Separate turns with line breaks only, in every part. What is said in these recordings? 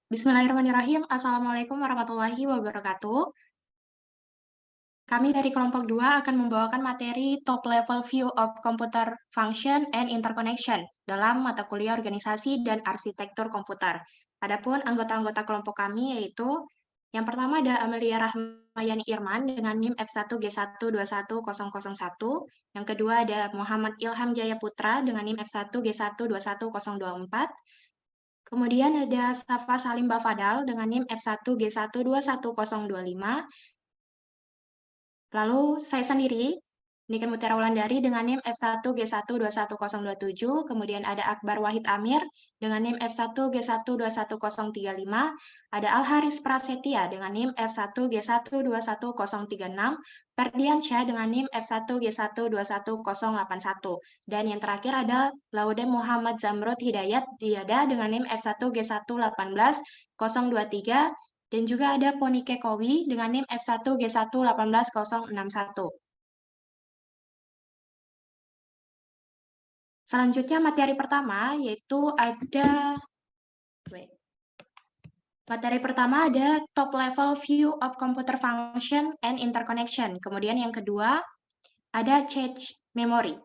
Bismillahirrahmanirrahim. Assalamualaikum warahmatullahi wabarakatuh. Kami dari kelompok 2 akan membawakan materi Top Level View of Computer Function and Interconnection dalam mata kuliah organisasi dan arsitektur komputer. Adapun anggota-anggota kelompok kami yaitu yang pertama ada Amelia Rahmayani Irman dengan NIM F1G1210001. Yang kedua ada Muhammad Ilham Jaya Putra dengan NIM F1G1210024. Kemudian ada Safa Salim Bafadal dengan NIM F1G1211025. Lalu saya sendiri, Niken Mutiara Wulandari dengan NIM F1G1211027. Kemudian ada Akbar Wahid Amir dengan NIM F1G1211035. Ada Al-Haris Prasetya dengan NIM F1G1211036. Ferdiansyah dengan NIM F1G1211081. Dan yang terakhir ada Laude Muhammad Zamrud Hidayat Diada dengan NIM F1G1181023. Dan juga ada Ponike Kowi dengan NIM F1G1181061. Selanjutnya materi pertama yaitu ada Top Level View of Computer Function and Interconnection. Kemudian yang kedua ada Cache Memory.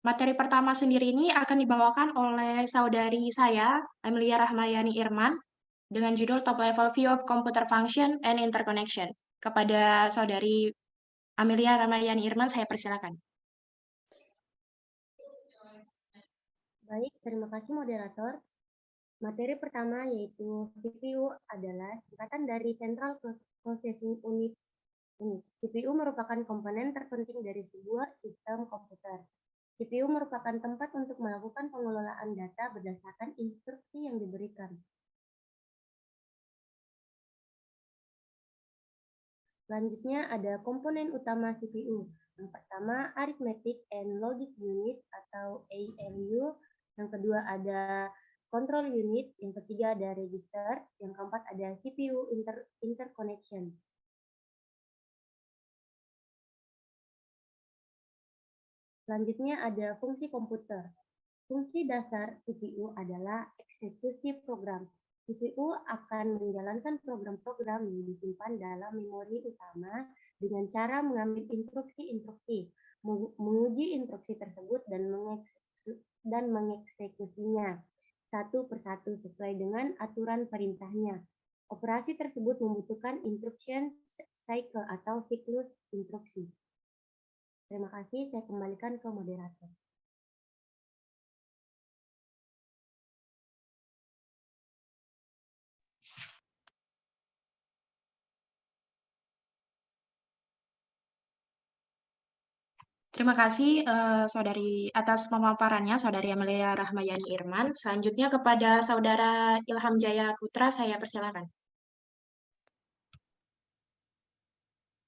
Materi pertama sendiri ini akan dibawakan oleh saudari saya, Amelia Rahmayani Irman, dengan judul Top Level View of Computer Function and Interconnection. Kepada saudari Amelia Rahmayani Irman, saya persilakan.
Baik, terima kasih moderator. Materi pertama yaitu CPU adalah singkatan dari Central Processing Unit. CPU merupakan komponen terpenting dari sebuah sistem komputer. CPU merupakan tempat untuk melakukan pengelolaan data berdasarkan instruksi yang diberikan. Selanjutnya ada komponen utama CPU. Yang pertama Arithmetic and Logic Unit atau ALU. Yang kedua ada Control Unit. Yang ketiga ada Register. Yang keempat ada CPU Interconnection. Selanjutnya ada fungsi komputer. Fungsi dasar CPU adalah eksekusi program. CPU akan menjalankan program-program yang disimpan dalam memori utama dengan cara mengambil instruksi-instruksi, menguji instruksi tersebut dan mengeksekusinya satu persatu sesuai dengan aturan perintahnya. Operasi tersebut membutuhkan instruction cycle atau siklus instruksi. Terima kasih, saya kembalikan ke moderator.
Terima kasih saudari atas pemaparannya, saudari Amelia Rahmayani Irman. Selanjutnya kepada saudara Ilham Jaya Putra, saya persilakan.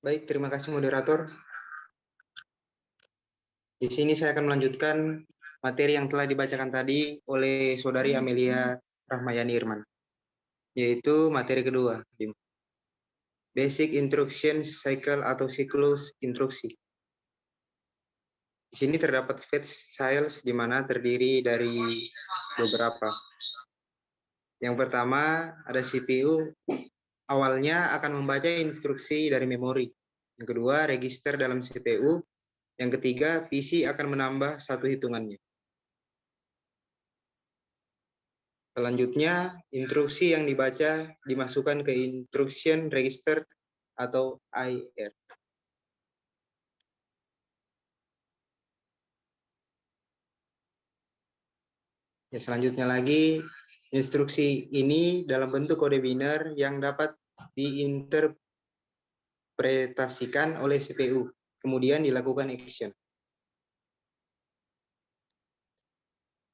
Baik, terima kasih moderator. Di sini saya akan melanjutkan materi yang telah dibacakan tadi oleh saudari Amelia Rahmayani Irman, yaitu materi kedua, Basic Instruction Cycle atau siklus instruksi. Di sini terdapat fetch files di mana terdiri dari beberapa. Yang pertama ada CPU, awalnya akan membaca instruksi dari memori. Yang kedua register dalam CPU. Yang ketiga PC akan menambah satu hitungannya. Selanjutnya instruksi yang dibaca dimasukkan ke instruction register atau IR. Ya, selanjutnya lagi, instruksi ini dalam bentuk kode biner yang dapat diinterpretasikan oleh CPU, kemudian dilakukan action.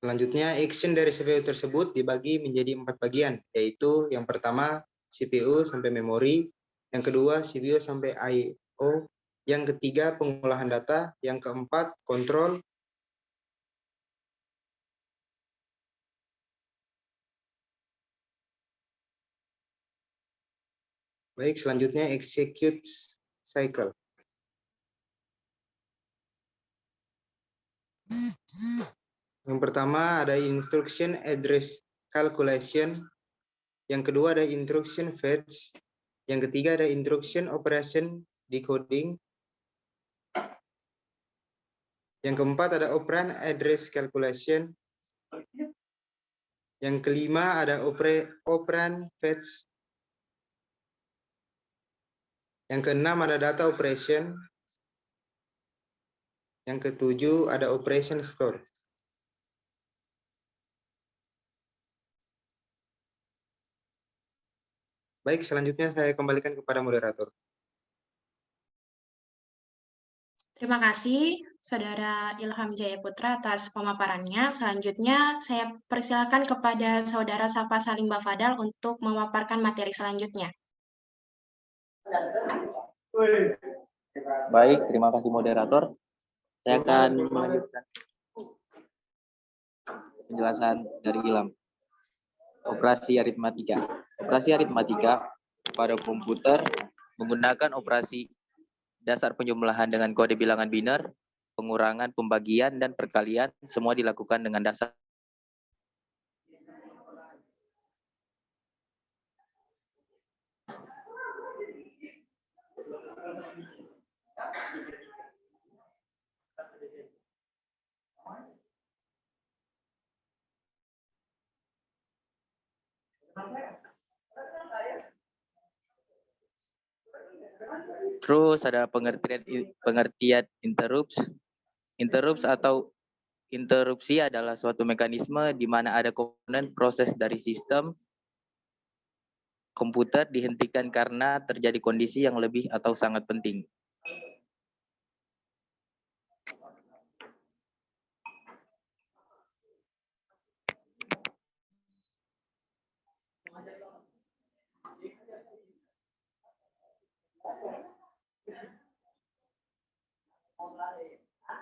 Selanjutnya, action dari CPU tersebut dibagi menjadi 4 bagian, yaitu yang pertama CPU sampai memori, yang kedua CPU sampai I/O, yang ketiga pengolahan data, yang keempat kontrol, baik, selanjutnya execute cycle. Yang pertama ada instruction address calculation, yang kedua ada instruction fetch, yang ketiga ada instruction operation decoding, yang keempat ada operand address calculation, yang kelima ada operand fetch, yang keenam ada data operation, yang ketujuh ada operation store. Baik, selanjutnya saya kembalikan kepada moderator.
Terima kasih, Saudara Ilham Jayaputra atas pemaparannya. Selanjutnya, saya persilakan kepada Saudara Safa Salimba Fadal untuk memaparkan materi selanjutnya.
Baik, terima kasih moderator. Saya akan melanjutkan penjelasan dari Ilham. Operasi aritmatika. Operasi aritmatika pada komputer menggunakan operasi dasar penjumlahan dengan kode bilangan biner, pengurangan, pembagian, dan perkalian semua dilakukan dengan dasar terus ada pengertian interrupts. Interrupts atau interupsi adalah suatu mekanisme di mana ada komponen proses dari sistem komputer dihentikan karena terjadi kondisi yang lebih atau sangat penting.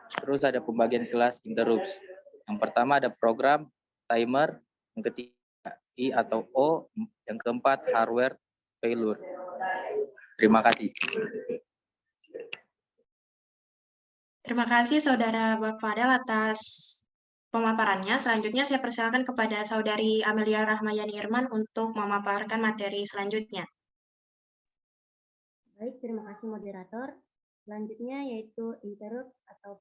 Terus ada pembagian kelas interrupts. Yang pertama ada program, timer, yang ketiga I atau O, yang keempat hardware failure. Terima kasih.
Terima kasih Saudara Bapak Fadal atas pemaparannya. Selanjutnya saya persilakan kepada Saudari Amelia Rahmayani Irman untuk memaparkan materi selanjutnya.
Baik, terima kasih moderator. Selanjutnya yaitu interrupt atau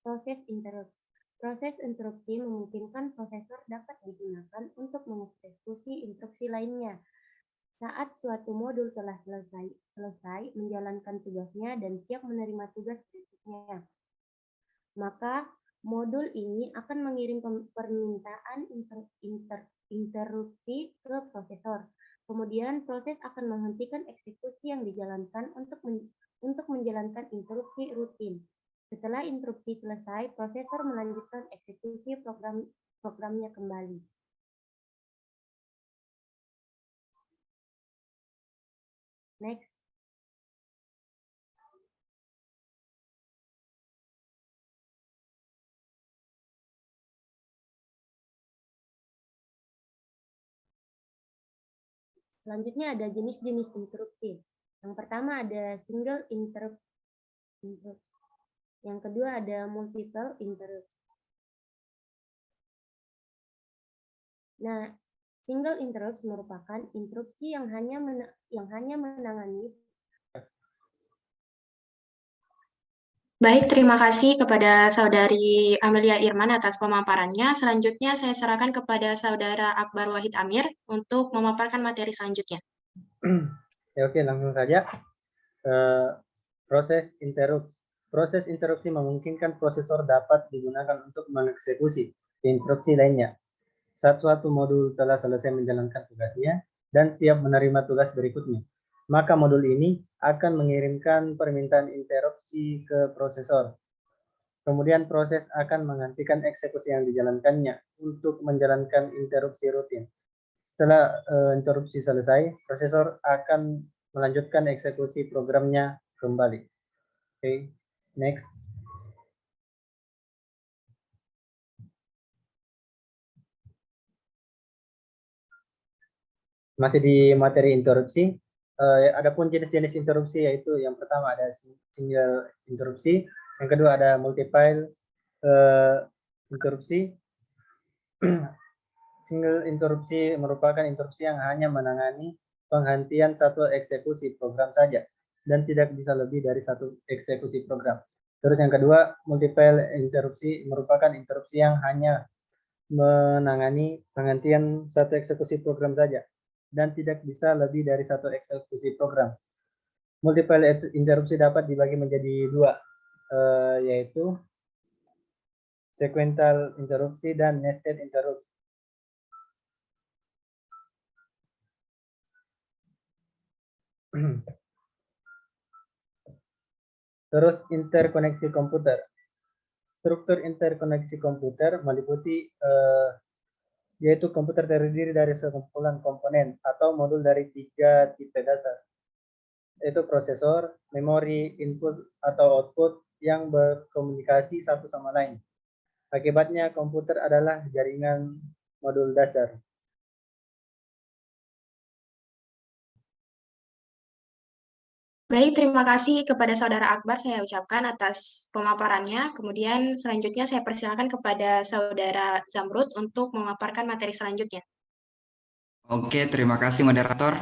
proses interrupt. Proses interupsi memungkinkan prosesor dapat digunakan untuk mengeksekusi instruksi lainnya. Saat suatu modul telah selesai menjalankan tugasnya dan siap menerima tugas berikutnya, maka modul ini akan mengirim permintaan interupsi ke prosesor. Kemudian proses akan menghentikan eksekusi yang dijalankan untuk menjalankan interupsi rutin. Setelah interupsi selesai, prosesor melanjutkan eksekusi programnya kembali. Next. Selanjutnya ada jenis-jenis interupsi. Yang pertama ada single interrupt. Yang kedua ada multiple interrupt. Nah, single interrupt merupakan interupsi yang hanya menangani.
Baik, terima kasih kepada Saudari Amelia Irman atas pemaparannya. Selanjutnya saya serahkan kepada Saudara Akbar Wahid Amir untuk memaparkan materi selanjutnya.
Ya, oke, langsung saja. Proses interupsi. Proses interupsi memungkinkan prosesor dapat digunakan untuk mengeksekusi instruksi lainnya. Saat suatu modul telah selesai menjalankan tugasnya dan siap menerima tugas berikutnya, maka modul ini akan mengirimkan permintaan interupsi ke prosesor. Kemudian proses akan menghentikan eksekusi yang dijalankannya untuk menjalankan interupsi rutin. Setelah interupsi selesai, prosesor akan melanjutkan eksekusi programnya kembali. Oke, next. Masih di materi interupsi. Adapun jenis-jenis interupsi yaitu yang pertama ada single interupsi, yang kedua ada multiple interupsi. Single interupsi merupakan interupsi yang hanya menangani penghentian satu eksekusi program saja dan tidak bisa lebih dari satu eksekusi program. Terus yang kedua, multiple interupsi merupakan interupsi yang hanya menangani penghentian satu eksekusi program saja dan tidak bisa lebih dari satu eksekusi program. Multiple interupsi dapat dibagi menjadi dua, yaitu sequential interupsi dan nested interrupsi. Terus interkoneksi komputer. Struktur interkoneksi komputer meliputi yaitu komputer terdiri dari sekumpulan komponen atau modul dari 3 tipe dasar, yaitu prosesor, memori, input atau output yang berkomunikasi satu sama lain. Akibatnya komputer adalah jaringan modul dasar.
Baik, terima kasih kepada Saudara Akbar saya ucapkan atas pemaparannya. Kemudian selanjutnya saya persilakan kepada Saudara Zamrud untuk memaparkan materi selanjutnya.
Oke, terima kasih moderator.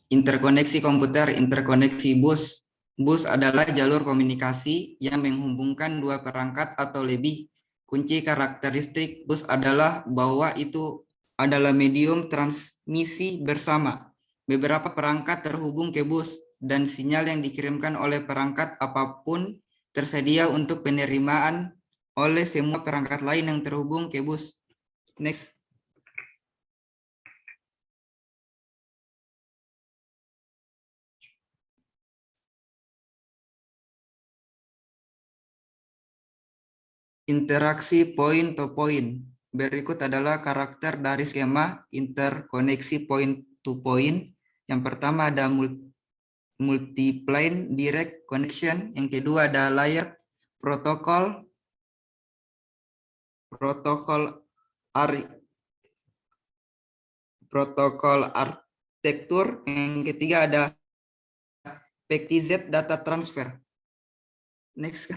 Interkoneksi komputer, interkoneksi bus. Bus adalah jalur komunikasi yang menghubungkan dua perangkat atau lebih. Kunci karakteristik bus adalah bahwa itu adalah medium transmisi bersama. Beberapa perangkat terhubung ke bus dan sinyal yang dikirimkan oleh perangkat apapun tersedia untuk penerimaan oleh semua perangkat lain yang terhubung ke bus. Next. Interaksi point to point. Berikut adalah karakter dari skema interkoneksi point to point. Yang pertama ada multiplane direct connection. Yang kedua ada layered protokol. Protokol arsitektur. Yang ketiga ada PTZ data transfer. Next.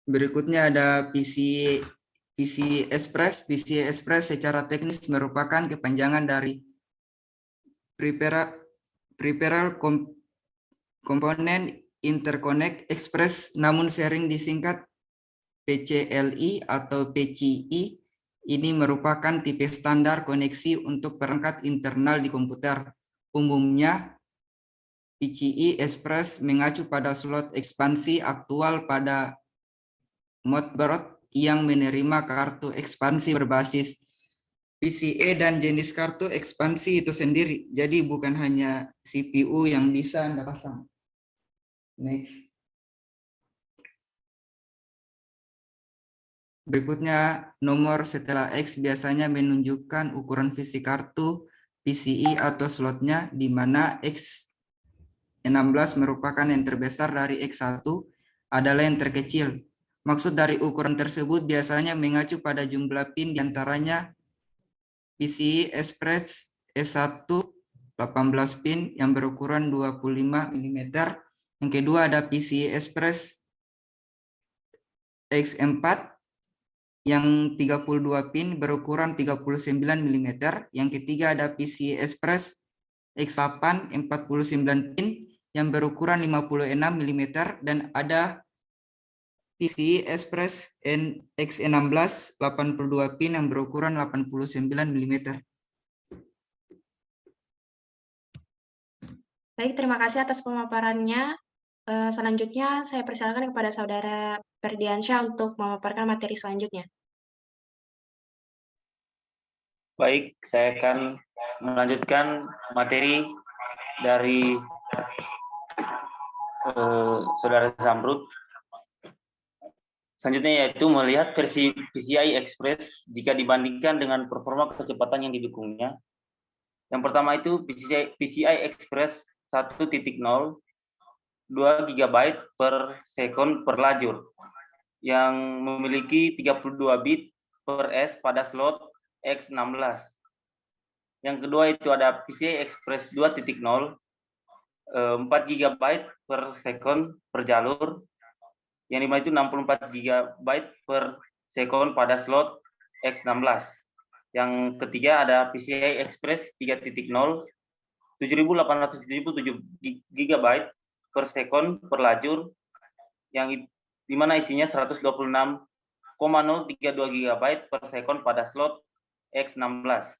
Berikutnya ada PCI Express. PCI Express secara teknis merupakan kepanjangan dari Peripheral Component Interconnect Express, namun sering disingkat PCLI atau PCI. Ini merupakan tipe standar koneksi untuk perangkat internal di komputer. Umumnya, PCI Express mengacu pada slot ekspansi aktual pada motherboard yang menerima kartu ekspansi berbasis PCIe dan jenis kartu ekspansi itu sendiri. Jadi bukan hanya CPU yang bisa Anda pasang. Next. Berikutnya, nomor setelah X biasanya menunjukkan ukuran fisik kartu PCI atau slotnya, di mana X16 merupakan yang terbesar dari X1 adalah yang terkecil. Maksud dari ukuran tersebut biasanya mengacu pada jumlah pin diantaranya PCI Express S1 18 pin yang berukuran 25 mm. Yang kedua ada PCI Express X4 yang 32 pin berukuran 39 mm. Yang ketiga ada PCI Express X8 49 pin yang berukuran 56 mm dan ada PCI Express X16 82 pin yang berukuran 89 mm.
Baik, terima kasih atas pemaparannya. Selanjutnya saya persilakan kepada Saudara Ferdiansyah untuk memaparkan materi selanjutnya.
Baik, saya akan melanjutkan materi dari Saudara Zamrud. Selanjutnya yaitu melihat versi PCI Express jika dibandingkan dengan performa kecepatan yang didukungnya. Yang pertama itu PCI Express 1.0 2 GB per second per lajur yang memiliki 32 bit per S pada slot X16. Yang kedua itu ada PCI Express 2.0 4 GB per second per jalur, yang dimana itu 64 GB per second pada slot X16. Yang ketiga ada PCI Express 3.0, 7.877 GB per second per lajur, yang dimana isinya 126,032 GB per second pada slot X16.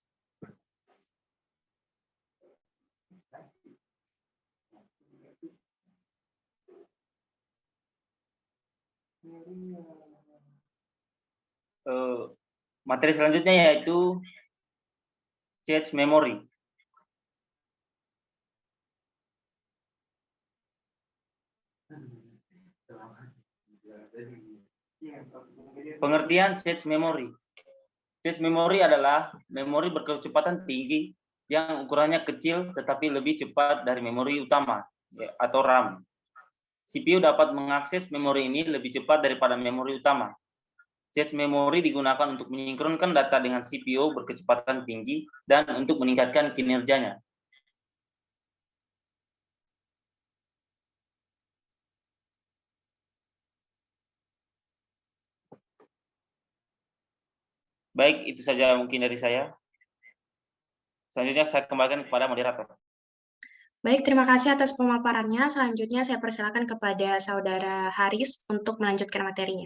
Materi selanjutnya yaitu cache memory. Pengertian cache memory. Cache memory adalah memori berkecepatan tinggi yang ukurannya kecil tetapi lebih cepat dari memori utama atau RAM. CPU dapat mengakses memori ini lebih cepat daripada memori utama. Cache memory digunakan untuk menyinkronkan data dengan CPU berkecepatan tinggi dan untuk meningkatkan kinerjanya. Baik, itu saja mungkin dari saya. Selanjutnya saya kembalikan kepada moderator.
Baik, terima kasih atas pemaparannya. Selanjutnya saya persilakan kepada Saudara Haris untuk melanjutkan materinya.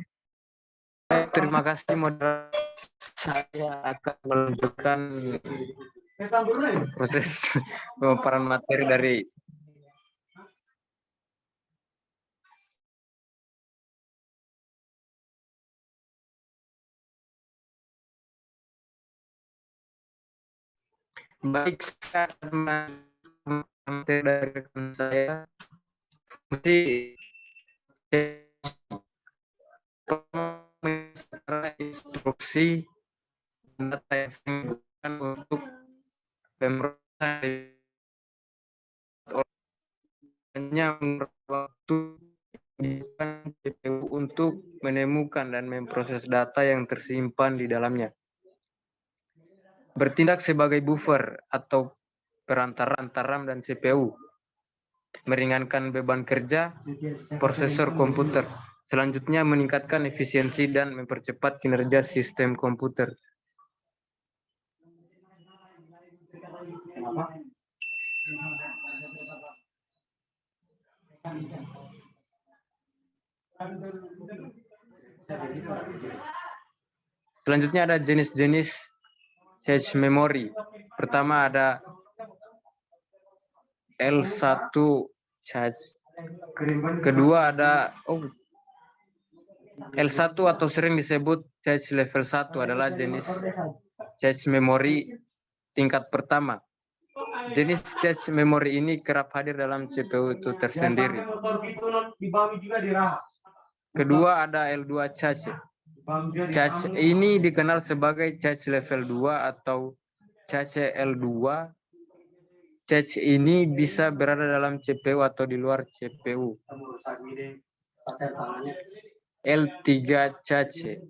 Terima kasih moderator. Saya akan melanjutkan proses pemaparan materi dari baik. Saya akan materi dari rekan saya. Mesti instruksi data yang saya gunakan untuk pemrosesan hanya waktu CPU untuk menemukan dan memproses data yang tersimpan di dalamnya. Bertindak sebagai buffer atau perantara antara RAM dan CPU. Meringankan beban kerja prosesor komputer. Selanjutnya meningkatkan efisiensi dan mempercepat kinerja sistem komputer. Selanjutnya ada jenis-jenis cache memory. Pertama ada L1 cache. Kedua ada L1 atau sering disebut cache level 1 adalah jenis cache memory tingkat pertama. Jenis cache memory ini kerap hadir dalam CPU itu tersendiri. Kedua ada L2 cache. Cache ini dikenal sebagai cache level 2 atau cache L2. Cache ini bisa berada dalam CPU atau di luar CPU. L3 cache.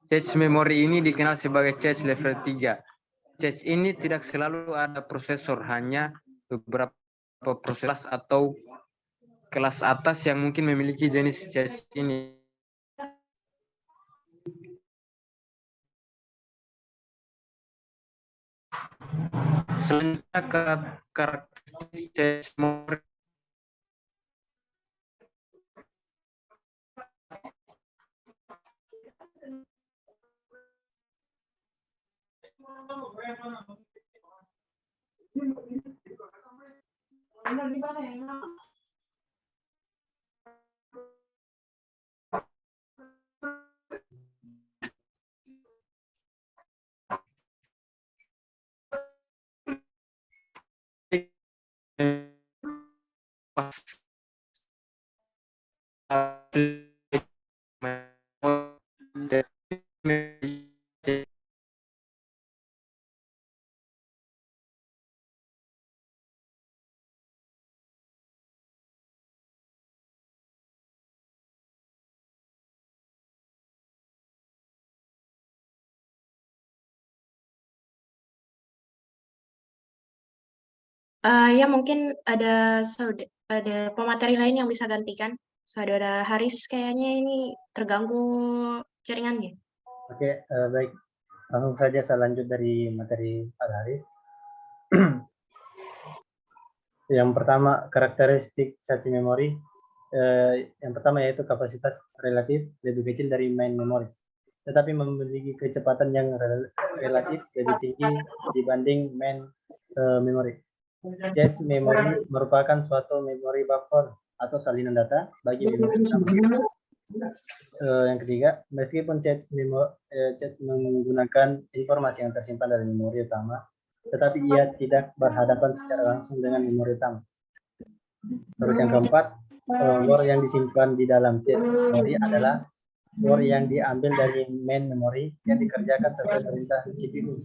Cache memory ini dikenal sebagai cache level 3. Cache ini tidak selalu ada prosesor, hanya beberapa proses atau kelas atas yang mungkin memiliki jenis cache ini. Selanjutnya karakteristik cache memory.
Ya mungkin ada pemateri lain yang bisa gantikan. Saudara Haris kayaknya ini terganggu jaringannya.
Oke, baik. Langsung saja saya lanjut dari materi Pak Haris. Yang pertama, karakteristik cache memori. Yang pertama yaitu kapasitas relatif lebih kecil dari main memori, tetapi memiliki kecepatan yang relatif lebih tinggi dibanding main memori. Cache memori merupakan suatu memori buffer atau salinan data bagi memori utama. Yang ketiga, meskipun cache menggunakan informasi yang tersimpan dari memori utama, tetapi ia tidak berhadapan secara langsung dengan memori utama. Terus yang keempat, word yang disimpan di dalam cache memori adalah word yang diambil dari main memory yang dikerjakan sesuai perintah CPU.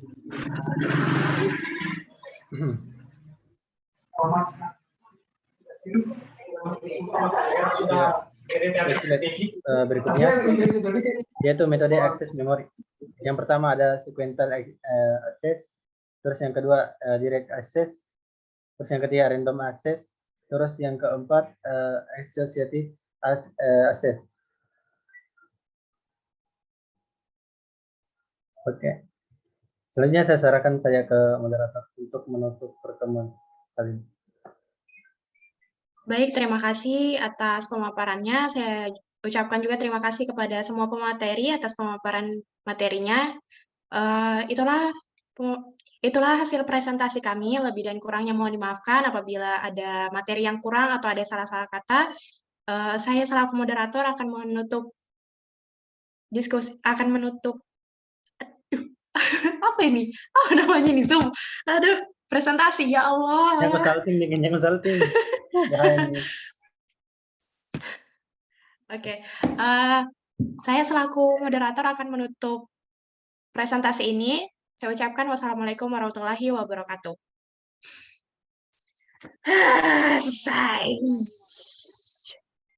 Berikutnya yaitu metode akses memori. Yang pertama ada sequential access, terus yang kedua direct access, terus yang ketiga random access, terus yang keempat associative access. Oke. Selanjutnya saya sarankan saya ke moderator untuk menutup pertemuan kali ini.
Baik, terima kasih atas pemaparannya. Saya ucapkan juga terima kasih kepada semua pemateri atas pemaparan materinya. Itulah hasil presentasi kami. Lebih dan kurangnya mohon dimaafkan apabila ada materi yang kurang atau ada salah-salah kata. Saya selaku moderator akan menutup diskusi, akan menutup. Aduh, apa ini? Oh, namanya ini Zoom. Aduh, presentasi ya Allah.
Yang consulting.
Oke, saya selaku moderator akan menutup presentasi ini. Saya ucapkan wassalamualaikum warahmatullahi wabarakatuh. Selesai.